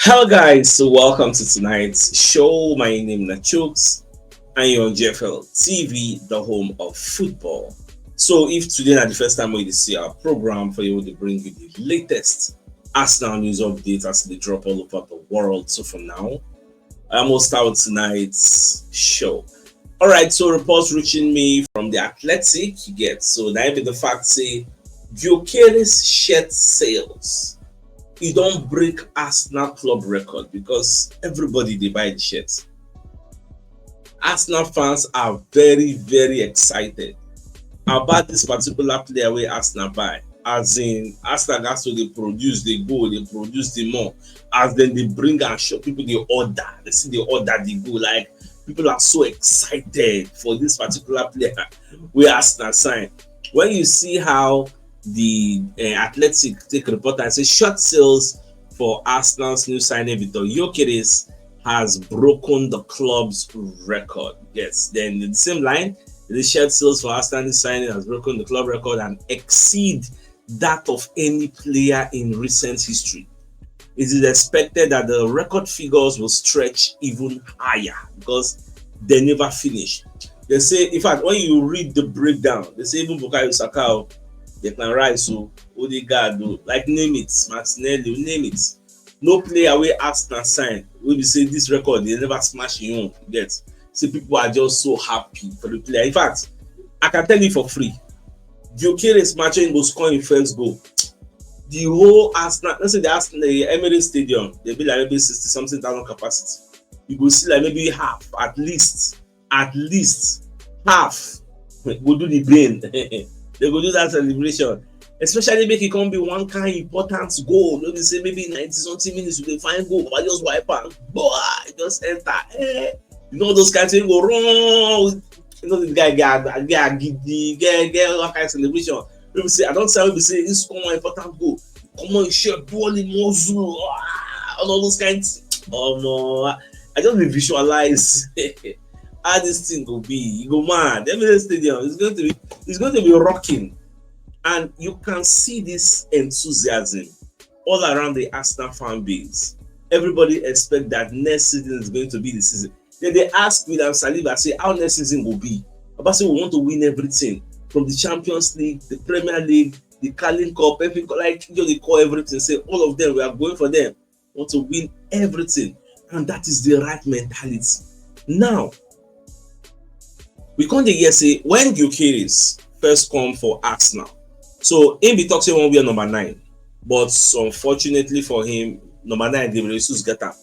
Hello guys, so welcome to tonight's show. My name is CHUKS and you're on JFL TV, the home of football. So if today is the first time we see our program for you to bring you the latest Arsenal news updates as they drop all over the world. So for now, I'm gonna start with tonight's show. Alright, so reports reaching me from the Athletic, you get so that be the fact say Gyökeres shirt sales. He don't break Arsenal club record because everybody they buy the shirts. Arsenal fans are very excited about this particular player where Arsenal buy. As in Arsenal has to they produce, they go, they produce the more. As then they bring and show people the order. They see the order they go. Like people are so excited for this particular player where Arsenal sign. When you see how the Athletic take a report and say short sales for Arsenal's new signing Viktor Gyökeres has broken the club's record. Yes, then in the same line, the short sales for Arsenal signing has broken the club record and exceed that of any player in recent history. It is expected that the record figures will stretch even higher because they never finish. They say, in fact, when you read the breakdown, they say even Bukayo Saka, Declan Rice, Odegaard, like name it, Martinelli, name it. No player wey Arsenal sign wey be say this record they never smash im own. Get say people are just so happy for the player. In fact, I can tell you for free, Gyökeres match go score im first goal. The whole Arsenal, let's say the Emirates Stadium, they be like maybe 60 something thousand capacity. You go see like maybe half, at least half go do the brain. They go do that celebration, especially make it come be one kind important goal. Let me say maybe 90 something minutes you find goal, but just wipe out, boy, just enter. You know those kinds of things go wrong. You know the guy get all kind of celebration. Let me say I don't say we say this come one important goal. Come on, share ball in muzzle, all those kinds. Oh no, I just visualize. How this thing will be, you go mad. Emirates Stadium is going to be rocking, and you can see this enthusiasm all around the Arsenal fan base. Everybody expect that next season is going to be the season. Then they ask William Saliba, say how next season will be. About say we want to win everything from the Champions League, the Premier League, the Carling Cup, everything. Like they call everything. Say all of them, we are going for them. We want to win everything, and that is the right mentality. Now, we can't hear say when Gyökeres first come for Arsenal, so him be talk say one we are number 9, but unfortunately for him, number 9 Eberechi get am.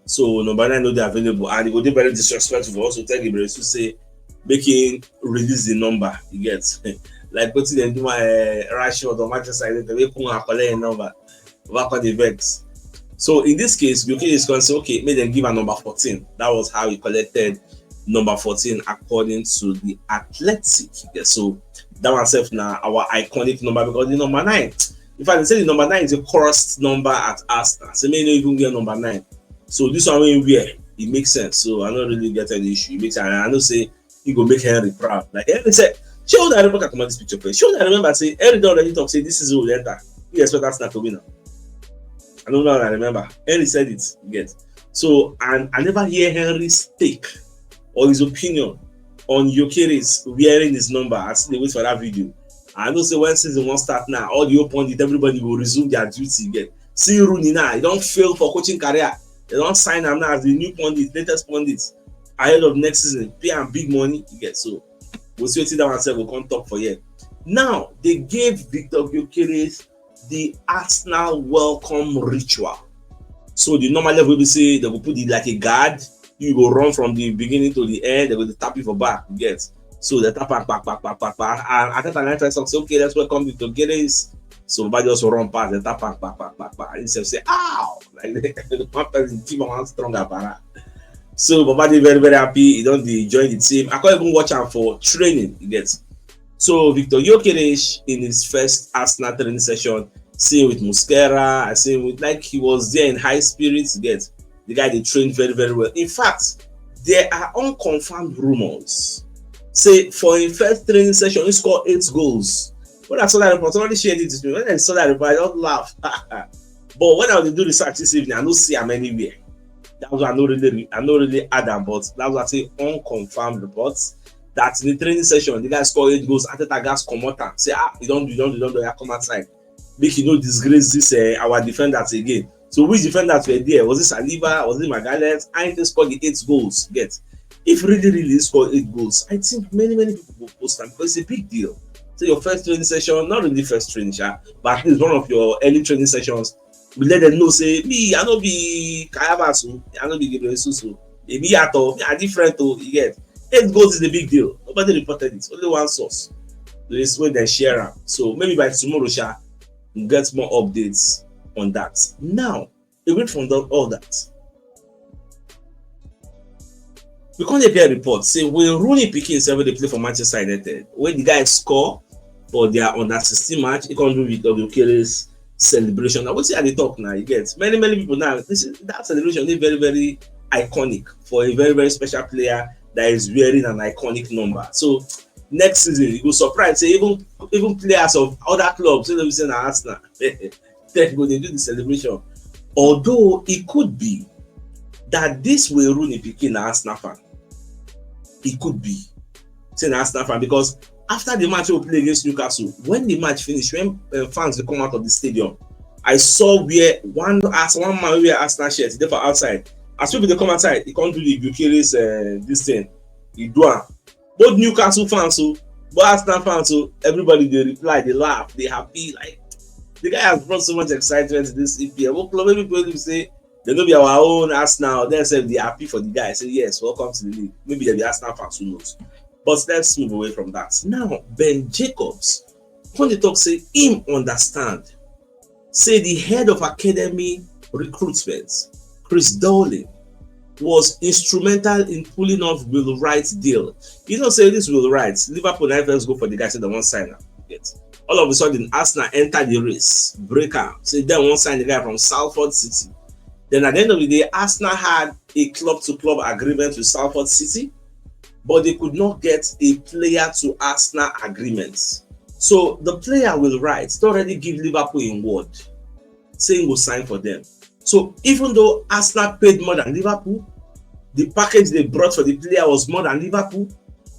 So number 9 no dey available, and it go dey very disrespectful for us to tell Eberechi say make him release the number. You get like wetin dem do Rashford or Manchester United, wey come and collect a number back on the vex. So in this case, Gyökeres can say okay, make them give a number 14. That was how he collected number 14 according to the Athletic. Yeah, so that one self now our iconic number because the number 9. In fact, they say the number 9 is a cursed number at Arsenal. So may not even get number 9. So this one when we wear, it makes sense. So I don't really get any issue. It makes sense. I know say he go make Henry proud. Like Henry said, show that I remember come on this picture, please. Show that I remember say Henry don't already talk, say this is who enter. He expect Arsenal to win. I don't know, I remember. Henry said it. Get so, and I never hear Henry's take or his opinion on Gyökeres wearing his number as they wait for that video. I know say when season one start now, all the opponents, everybody will resume their duty again. See Rooney now, he don't fail for coaching career. They don't sign him now as the new pundit, latest pundit ahead of next season. Pay him big money, you get so. We'll see what that one said will come talk for you. Now they gave Viktor Gyökeres the Arsenal welcome ritual. So the normal level will be say they will put it like a guard. You go run from the beginning to the end. They will tap you for back. You get so they tap back. And at that time, I say, okay, let's welcome Viktor Gyökeres. So nobody just run past the tap back. And he say, ow! Like the one person team one stronger para. So Baba dey very happy. He don't join the team. I can't even watch him for training. You get so Viktor Gyökeres in his first Arsenal training session, same with Musquera. I see with like he was there in high spirits. You get the guy they trained very well. In fact, there are unconfirmed rumors. Say for his first training session, he scored 8 goals. When I saw that report, I already shared it with me. When I saw that report, I just laughed. But when I was do research this evening, I don't see him anywhere. That was I not really add them, but that was I say unconfirmed reports that in the training session the guy score 8 goals. After that gas come out and say, you don't come outside. Make you no disgrace this our defenders again. So which defenders were there? Was it Saliba? Was it Magalhaes? I think they scored the 8 goals. Get if really score 8 goals, I think many people will post them because it's a big deal. So your first training session, not really first training, but at least one of your early training sessions, we let them know say me, I no be Kayabasu, I no be Gebresusu, me are different. You get 8 goals is a big deal. Nobody reported it. Only one source. This way they share them. So maybe by tomorrow, we'll get more updates on that. Now, away from all that, we can't get reports say when Rooney Pidgin say they play for Manchester United, when the guys score for their under 16 match, it can do Viktor Gyökeres celebration. I would say at the talk now, you get many people now. That celebration is very iconic for a very special player that is wearing an iconic number. So next season, you go surprise say even players of other clubs, you know, say na Arsenal, they go they do the celebration. Although it could be that this will Rooney Pidgin na Arsenal fan. It could be say na Arsenal fan because after the match we play against Newcastle, when the match finished, when fans will come out of the stadium, I saw where one man wear Arsenal shirt, they for outside. As people they come outside, he can't do the Gyökeres this thing. He do it. Both Newcastle fans, both Arsenal fans, everybody they reply, they laugh, they happy. Like the guy has brought so much excitement to this EPL. What club everybody say they don't be our own Arsenal. They say they're happy for the guy. I say yes, welcome to the league. Maybe they'll be Arsenal fans, who knows? But let's move away from that. Now, Ben Jacobs, when they talk, say him understand. Say the head of academy recruitment, Chris Dowling, was instrumental in pulling off Will Wright's deal. You know, say this Will Wright, Liverpool never first go for the guy, say they won't sign him. All of a sudden, Arsenal entered the race, break out. So they won't sign the guy from Salford City. Then at the end of the day, Arsenal had a club-to-club agreement with Salford City, but they could not get a player to Arsenal agreement. So the player Will Wright already give Liverpool in word, saying we'll sign for them. So even though Arsenal paid more than Liverpool, the package they brought for the player was more than Liverpool.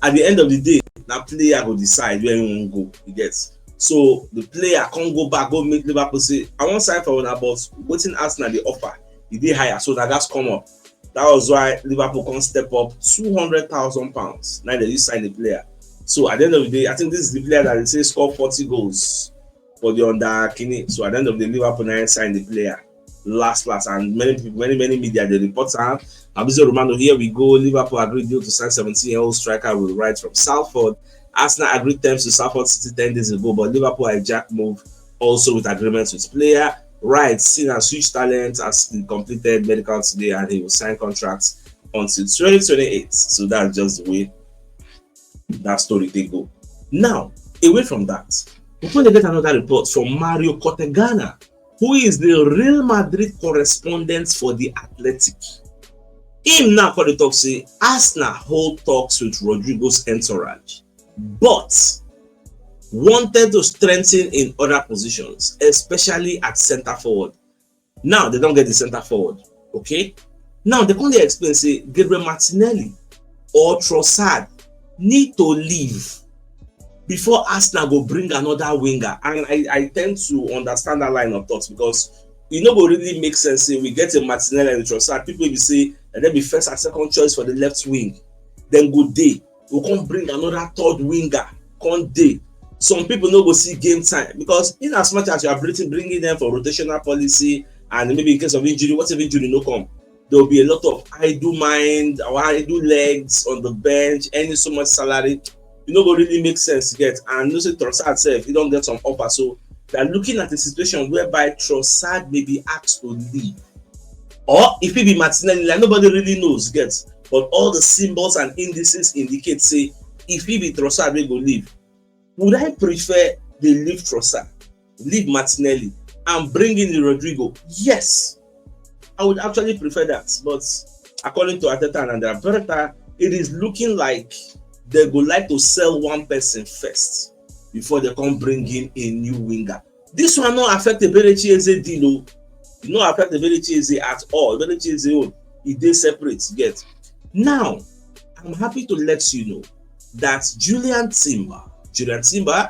At the end of the day, that player will decide where he won't go. He gets. So the player can't go back, go make Liverpool say, I won't sign for one, but waiting Arsenal the offer, he did higher. So that gas come up. That was why Liverpool can step up £200,000. Now they just sign the player. So at the end of the day, I think this is the player that they say scored 40 goals for the under Kine. So at the end of the day, Liverpool now signed the player. Last, and many media they report Fabrizio Romano, here we go. Liverpool agreed deal to sign 17-year-old striker Will Wright from Salford. Arsenal agreed terms to Salford City 10 days ago, but Liverpool hijacked move also with agreements with player. Wright, seen as huge talent, has completed medical today and he will sign contracts until 2028. So that's just the way that story they go. Now, away from that, we're going to get another report from Mario Cortegana, who is the Real Madrid correspondent for the Athletic. Him now for the talk say Arsenal hold talks with Rodrigo's entourage, but wanted to strengthen in other positions, especially at centre forward. Now they don't get the centre forward, okay? Now they can't explain say Gabriel Martinelli or Trossard need to leave before Arsenal go bring another winger. And I tend to understand that line of thoughts because it no go really make sense. Say we get a Martinelli and a Trossard, people will say and then be first and second choice for the left wing. Then good day, we can't bring another third winger. Can't day. Some people no go see game time because in as much as you are bringing them for rotational policy and maybe in case of injury, whatever injury no come, there will be a lot of idle mind or idle legs on the bench, earning so much salary. You know, go really make sense to get. And you know, say Trossard self, you don't get some offer. So they are looking at a situation whereby Trossard may be asked to leave. Or if it be Martinelli, like nobody really knows, get. But all the symbols and indices indicate, say, if he be Trossard, we go leave. Would I prefer they leave Trossard, leave Martinelli, and bring in the Rodrigo? Yes. I would actually prefer that. But according to Arteta and Arteta, it is looking like they would like to sell one person first before they can bring in a new winger. This one not affect the Eberechi Eze deal. e no affect Eberechi Eze at all. Eberechi Eze e dey separate, you get. Now, I'm happy to let you know that Julian Timber,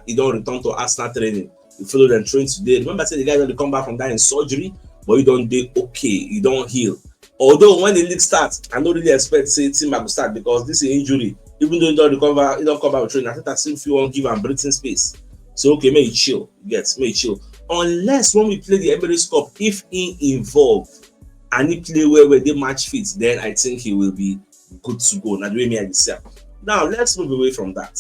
he don return to Arsenal training. He follow them train today. Remember, I said the guy don come back from that in surgery, but he don dey okay, he don heal. Although when the league starts, I don't really expect say Timber go start because this is injury. Even though he don't recover, he don't come back with training. I think I still feel won't give him breathing space. So okay, may he chill. Yes, may he chill. Unless when we play the Emirates Cup, if he involved and he play where they match fit, then I think he will be good to go. Now the way me I say. Now let's move away from that.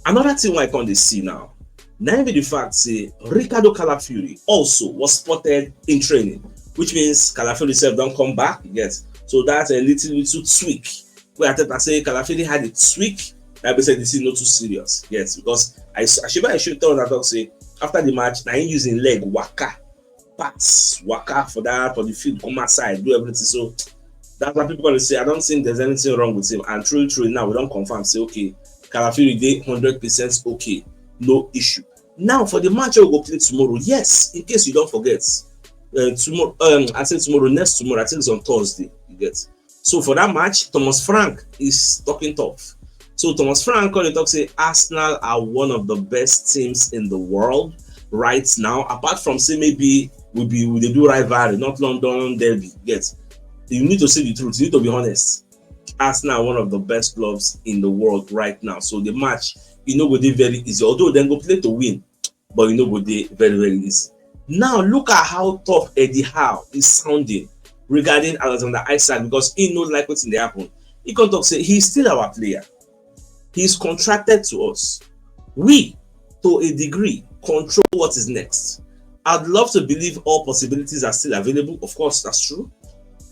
Another thing I can see now. Now the fact say Ricardo Calafiori also was spotted in training, which means Calafiori himself don't come back. Yes, so that's a little tweak. Where I thought I say Calafiori had a tweak. I said this is not too serious. Yes, because I should tell that dog say after the match, now he using leg waka, pass waka for the field, come outside, do everything. So that's what people gonna say. I don't think there's anything wrong with him. And truly, now we don't confirm. Say okay, Calafiori dey 100% okay, no issue. Now for the match we will go play tomorrow. Yes, in case you don't forget, tomorrow. I said tomorrow. Next tomorrow, I think it's on Thursday. You get. So for that match, Thomas Frank is talking tough. So Thomas Frank on the talk say Arsenal are one of the best teams in the world right now. Apart from say maybe we do rivalry, not London derby. Yes, you need to say the truth. You need to be honest. Arsenal are one of the best clubs in the world right now. So the match, go dey very easy. Although then go play to win, but go dey very, very easy. Now look at how tough Eddie Howe is sounding regarding Alexander Isak because he knows like what's in the happen. He can talk say he's still our player. He's contracted to us. We, to a degree, control what is next. I'd love to believe all possibilities are still available. Of course, that's true.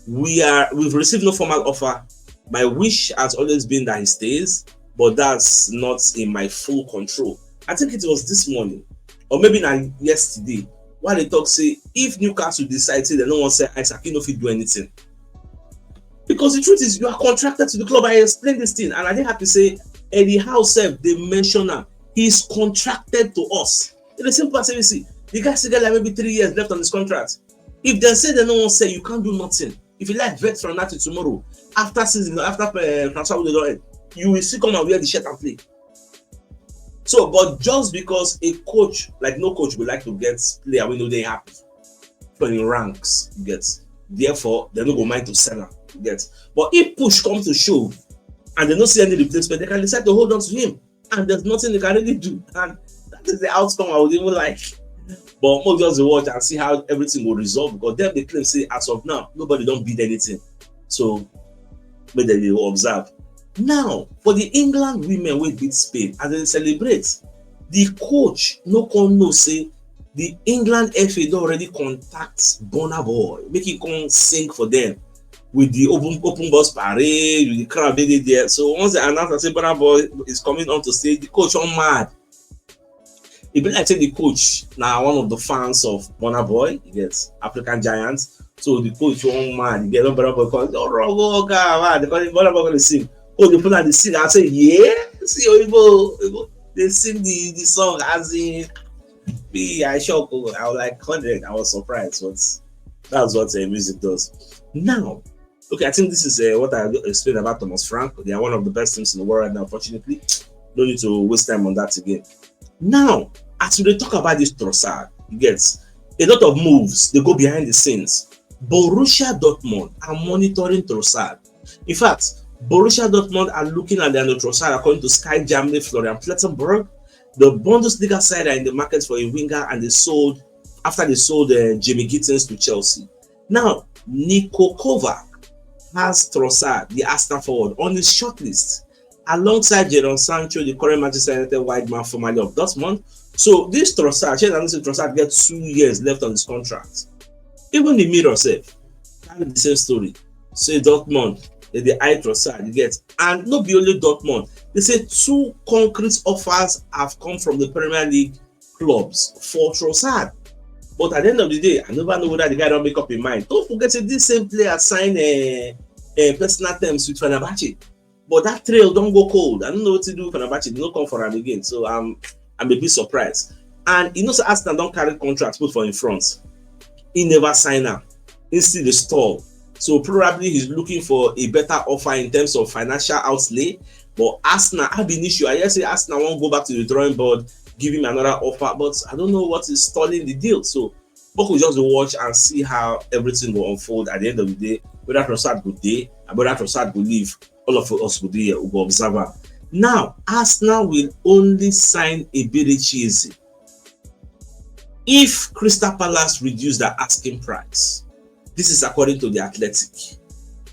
We've received no formal offer. My wish has always been that he stays, but that's not in my full control. I think it was this morning, or maybe not yesterday, while they talk say if Newcastle decide they don't want to say Isaac, you know if he do anything. Because the truth is you are contracted to the club. I explained this thing, and I didn't have to say Eddie Howe said they mention him. He's contracted to us. In the simple as see, the guy still got like maybe 3 years left on his contract. If they say they don't want to say you can't do nothing. If you like vet from now to tomorrow, after season, after transfer they don't end, you will still come and wear the shirt and play. So, but just because a coach, like no coach, would like to get player, we know they happy for in ranks, you get. Therefore, they don't go mind to sell him, you get. But if push comes to shove and they don't see any replacement, they can decide to hold on to him, and there's nothing they can really do. And that is the outcome I would even like. But more just watch and see how everything will resolve because them they claim say as of now nobody don't bid anything. So maybe they will observe. Now for the England women will beat Spain as they celebrate, the coach no can know say the England FA don already contact Burna Boy, make it come sing for them with the open bus parade with the crowd they there. So once they announce that say Burna Boy is coming on to stage, the coach on mad. Even I think the coach now one of the fans of Burna Boy, he gets African Giants. So the coach on mad, he get on Burna Boy calls, oh God, they call him Burna Boy gonna sing. Oh, the people that they sing, I say, yeah, see Oyibo, they sing the song as in me, I shocked. I was like 100. I was surprised, but that's what music does. Now, okay, I think this is what I explained about Thomas Frank. They are one of the best teams in the world right now. Unfortunately, no need to waste time on that again. Now, as we talk about this Trossard, you get a lot of moves. They go behind the scenes. Borussia Dortmund are monitoring Trossard. In fact, Borussia Dortmund are looking at Leandro Trossard according to Sky Germany, Florian Plettenberg. The Bundesliga side are in the market for a winger, and they sold Jamie Gittins to Chelsea. Now, Niko Kovac has Trossard, the Arsenal forward, on his shortlist, alongside Jadon Sancho, the current Manchester United wide man formerly of Dortmund. So this Trossard gets 2 years left on his contract. Even the Mirror said, the same story. Say Dortmund, the eye Trossard, you get, and not be only Dortmund. They say 2 concrete offers have come from the Premier League clubs for Trossard. But at the end of the day, I never know whether the guy don't make up his mind. Don't forget that this same player signed a personal terms with Fenerbahce. But that trail don't go cold. I don't know what to do with Fenerbahce. They don't come for him again. So I'm a bit surprised. And you know, so Arsenal don't carry contracts put for in front. He never sign up. He still the stall. So probably he's looking for a better offer in terms of financial outlay. But Arsenal have an issue. I just say Arsenal won't go back to the drawing board, give him another offer. But I don't know what is stalling the deal. So we'll just watch and see how everything will unfold at the end of the day. Whether Trossard will day and whether Trossard will leave, all of us will be will observe. Now, Arsenal will only sign Eberechi Eze if Crystal Palace reduce their asking price. This is according to the Athletic.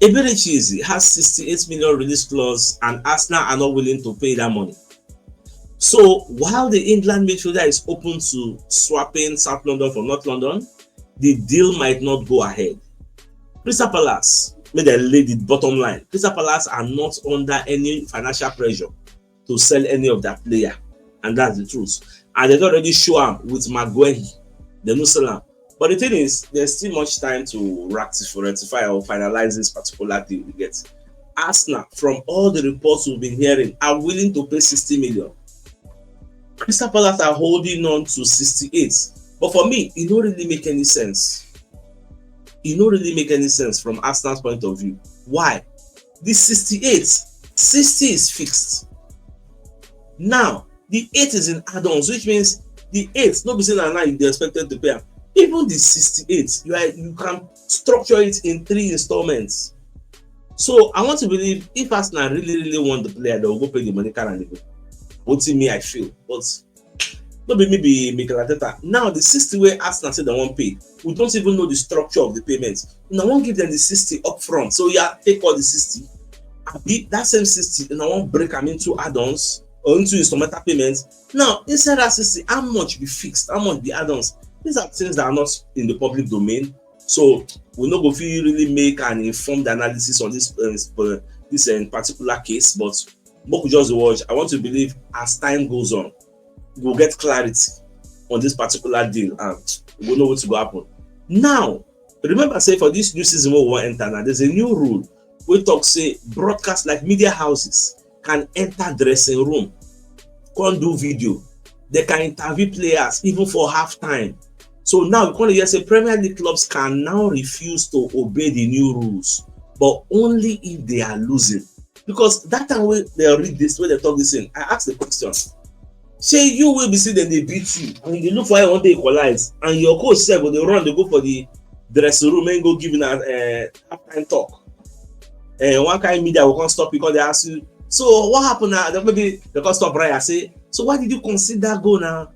Eberechi Eze has 68 million release clause and Arsenal are not willing to pay that money. So while the England midfielder is open to swapping South London for North London, the deal might not go ahead. Crystal Palace, may they lay the bottom line. Crystal Palace are not under any financial pressure to sell any of that player, and that's the truth. And they've already shown with Maguire, the no sell. But the thing is, there's still much time to rectify or finalize this particular deal. You get Arsenal, from all the reports we've been hearing, are willing to pay 60 million. Crystal Palace are holding on to 68. But for me, it don't really make any sense. It don't really make any sense from Arsenal's point of view. Why? The 68, 60 is fixed. Now, the 8 is in add-ons, which means the 8, not be saying that now you're expected to pay. Even the 68, you can structure it in 3 installments. So I want to believe if Arsenal really want the player, they will go pay the money currently. What me I feel, but maybe Mikel Arteta. Now the 60 way Arsenal said they won't pay. We don't even know the structure of the payments. I won't give them the 60 up front. So yeah, take all the 60. That same 60, and I won't break them into add-ons or into instrumental payments. Now inside that 60, how much be fixed? How much be add-ons? These are things that are not in the public domain. So we're not going to really make an informed analysis on this particular case, but we just watch. I want to believe as time goes on, we'll get clarity on this particular deal and we'll know what's going to happen. Now, remember, say for this new season we will enter now, there's a new rule. We talk say broadcast like media houses can enter dressing room, can do video, they can interview players even for halftime. So now we can say Premier League clubs can now refuse to obey the new rules, but only if they are losing. Because that time when they read this, when they talk this in, I ask the question: say you will be seen that they beat you, and you look for it one day equalize, and your coach said when they run, they go for the dressing room and go giving a halftime talk. And one kind of media will come stop because they ask you, so what happened now? Maybe they can stop right. I say, so why did you consider go now?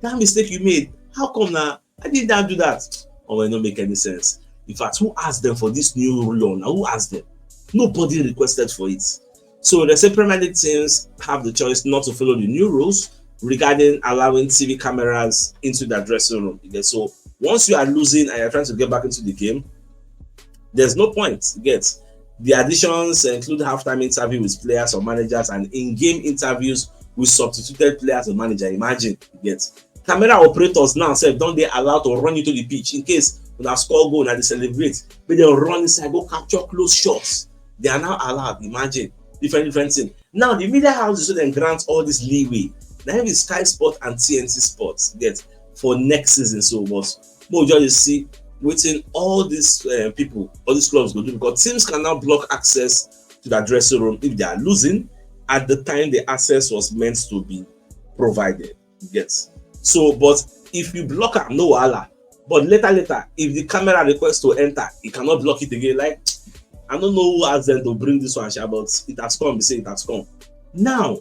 That mistake you made, how come now? I did not do that. Oh, it don't make any sense. In fact, who asked them for this new law now? Who asked them? Nobody requested for it. So the same Premier League teams have the choice not to follow the new rules regarding allowing TV cameras into the dressing room. So once you are losing and you're trying to get back into the game, there's no point. The additions include halftime interview with players or managers and in-game interviews with substituted players or manager. Imagine, camera operators now said don't they allow to run into the pitch in case when I score goal and they celebrate, but they run inside, go capture close shots. They are now allowed. Imagine different things. Now the media houses so then grant all this leeway. Now it's Sky Sport and TNT Sports for next season. So we'll just see waiting all these people, all these clubs go do, because teams can now block access to the dressing room if they are losing at the time the access was meant to be provided. So, but if you block it, no wala. But later, if the camera requests to enter, you cannot block it again. Like, I don't know who asked them to bring this one, but it has come. They say it has come. Now,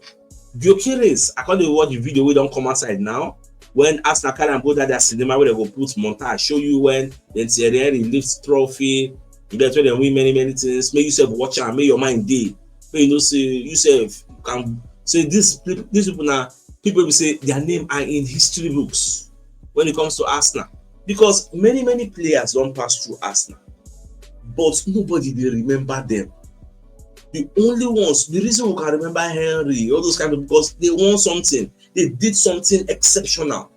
Gyökeres, according to what the video we don't come outside now, when Arsenal carry and go to their cinema where they go put montage, show you when the Thierry lifts trophy, you get where they win many things. Make yourself watch and make your mind day. Make you know, say yourself can say these people now. People will say their name are in history books when it comes to Arsenal, because many players don't pass through Arsenal, but nobody they remember them. The only ones, the reason we can remember Henry, all those kind of, because they won something, they did something exceptional.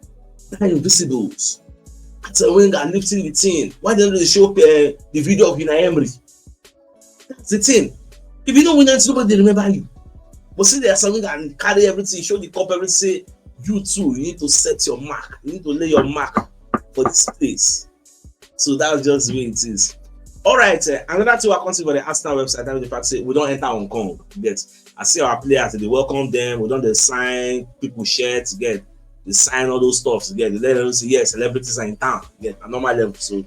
They're invisibles. At a Wenger lifting the team. Why don't they show the video of Unai Emery? That's the thing. If you don't win anything, nobody remember you. But see, there's something that carry everything, show the cup, everything, say you too, you need to set your mark. You need to lay your mark for this place. So that's just the way it is. All right, another thing I consider for the Arsenal website, and the fact say we don't enter Hong Kong. Get, I see our players, they welcome them. We don't sign people shirts. Get, they sign all those stuff. Get, they let them say yes, celebrities are in town. Get a normal level. So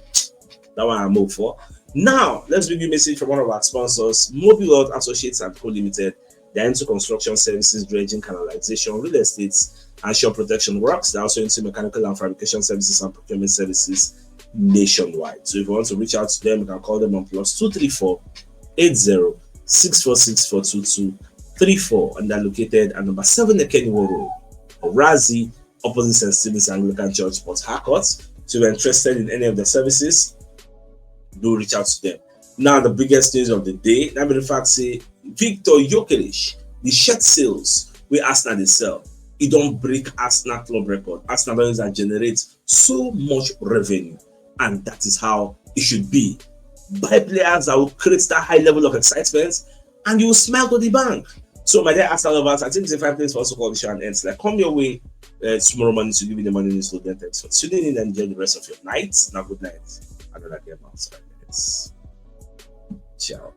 that one I move for. Now let's bring you a message from one of our sponsors, Mobile World Associates and Co Limited. They're into construction services, dredging, canalization, real estate, and shore protection works. They're also into mechanical and fabrication services and procurement services nationwide. So if you want to reach out to them, you can call them on +234 80 646 42234, and they're located at number 7 Ekeniwo Road, Razi, opposite St. Stephen's Anglican Church, Port Harcourt. So if you're interested in any of the services, do reach out to them. Now, the biggest news of the day, that in fact say Viktor Gyökeres, the shirt sales where Arsenal they sell, it don't break Arsenal club record. Arsenal that generates so much revenue, and that is how it should be. Buy players that will create that high level of excitement, and you will smile to the bank. So, my dear Arsenal lovers, I think it's a 5 minutes for us to call the show and ends. Like, come your way tomorrow morning to give you the money news. So, then thanks for tuning in and enjoy the rest of your night. Now, good night. Another game out. 5 minutes. Ciao.